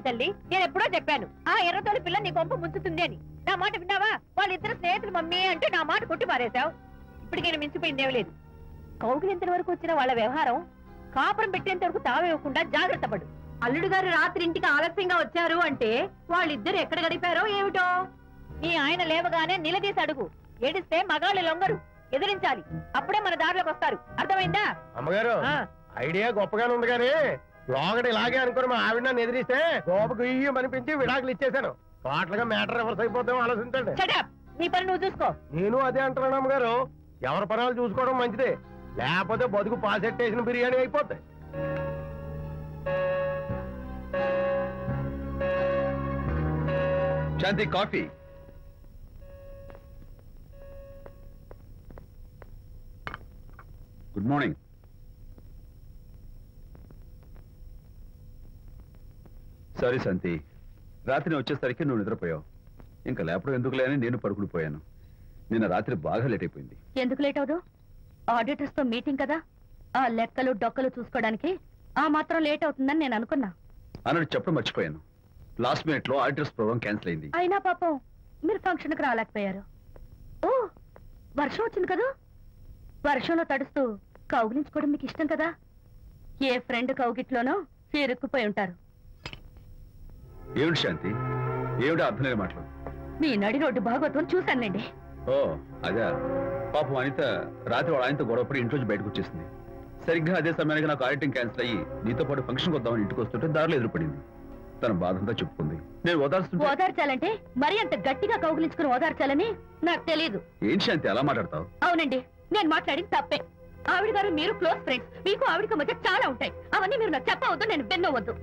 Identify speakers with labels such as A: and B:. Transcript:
A: చూడండి తల్లి, నేను ఎప్పుడో చెప్పాను ఆ ఎర్రతోలి పిల్ల నీ గొంప ముంచుతుంది అని. నా మాట విన్నావా? వాళ్ళిద్దరు స్నేహితులు మమ్మీ అంటే నా మాట కొట్టి పారేశావు. ఇప్పటికైనా మించిపోయిందేం లేదు. కౌగిలింత వరకు వచ్చిన వాళ్ళ వ్యవహారం కాపురం పెట్టేంత వరకు తావేయకుండా జాగ్రత్త పడు. అల్లుడు గారు రాత్రి ఇంటికి ఆలస్యంగా వచ్చారు అంటే వాళ్ళిద్దరు ఎక్కడ గడిపారో ఏమిటో. నీ ఆయన లేవగానే నిలదీసి అడుగు. ఏడిస్తే మగాళ్ళు లొంగరు, ఎదిరించాలి. అప్పుడే మన దారిలోకి వస్తారు. అర్థమైందా?
B: అమ్మగారు ఐడియా గొప్పగానే ఉంది కానీ లోగడ ఇలాగే అనుకుని మా ఆవిడ నన్ను ఎదిరిస్తే గోపకు ఇయ్యం అనిపించి విడాకులు ఇచ్చేశాను. పాటలుగా మ్యాటర్ రివర్స్ అయిపోతాం ఆలోచించండి.
A: నీ పని నువ్వు చూసుకో.
B: నేను అదే అంటున్నాను అమ్మగారు, ఎవరి పనాలు చూసుకోవడం మంచిదే, లేకపోతే బతుకు పాసెట్టేసిన బిర్యానీ అయిపోతాయి.
C: శాంతి కాఫీ. Good morning. సారీ శాంతి, రాత్రి వచ్చేసరికి నువ్వు నిద్రపోయావు. ఇంకా లేపడం ఎందుకులే అని నేను పడుకుడిపోయాను. నిన్న రాత్రి బాగా లేట్ అయిపోయింది.
A: ఎందుకు లేట్ అవదు? ఆడిటర్స్ తో మీటింగ్ కదా, ఆ లెక్కలు డొక్కలు చూసుకోవడానికి ఆ మాత్రం లేట్ అవుతుందని నేను అనుకున్నా.
C: అన్నట్టు చెప్పడం మర్చిపోయాను, లాస్ట్ మినిట్ లో ఆడిటర్స్ ప్రోగ్రామ్ క్యాన్సిల్ అయింది.
A: అయినా పాపం మీరు ఫంక్షన్ కి రాలేకపోయారు. ఓ వర్షం వచ్చింది కదా, వర్షంలో తడుస్తూ కౌగిలించుకోవడం మీకు ఇష్టం కదా. ఏ ఫ్రెండ్ కౌగిట్లోనో ఇరుక్కుపోయి ఉంటారు.
C: ఏమిటి శాంతి, ఏమిటి అర్థం లేని మాటలు?
A: మీ నడి రోడ్డు భాగవతం చూశానులేండి.
C: ఓ అదే, పాపం అనిత రాత్రి వాళ్ళ ఆయనతో గొడవపడి ఇంట్లోంచి బయటకు వచ్చేసింది. సరిగ్గా అదే సమయానికి నాకు ఆడిటింగ్ క్యాన్సిల్ అయ్యి నీతో పాటు ఫంక్షన్కి వద్దామని ఇంటికి వస్తుంటే దారిలో ఎదురుపడింది. తన బాధంతా చెప్పుకుంది. నేను
A: ఓదార్చాలంటే మరి అంత గట్టిగా కౌగిలించుకుని ఓదార్చాలని నాకు తెలియదు.
C: ఏం శాంతి అలా మాట్లాడతావు?
A: అవునండి, నేను మాట్లాడింది తప్పే. ఆవిడ గారు మీరు క్లోజ్ ఫ్రెండ్స్, మీకు ఆవిడకి మధ్య చాలా ఉంటాయి. అవన్నీ మీరు నాకు చెప్పవద్దు, నేను విన్నవద్దు.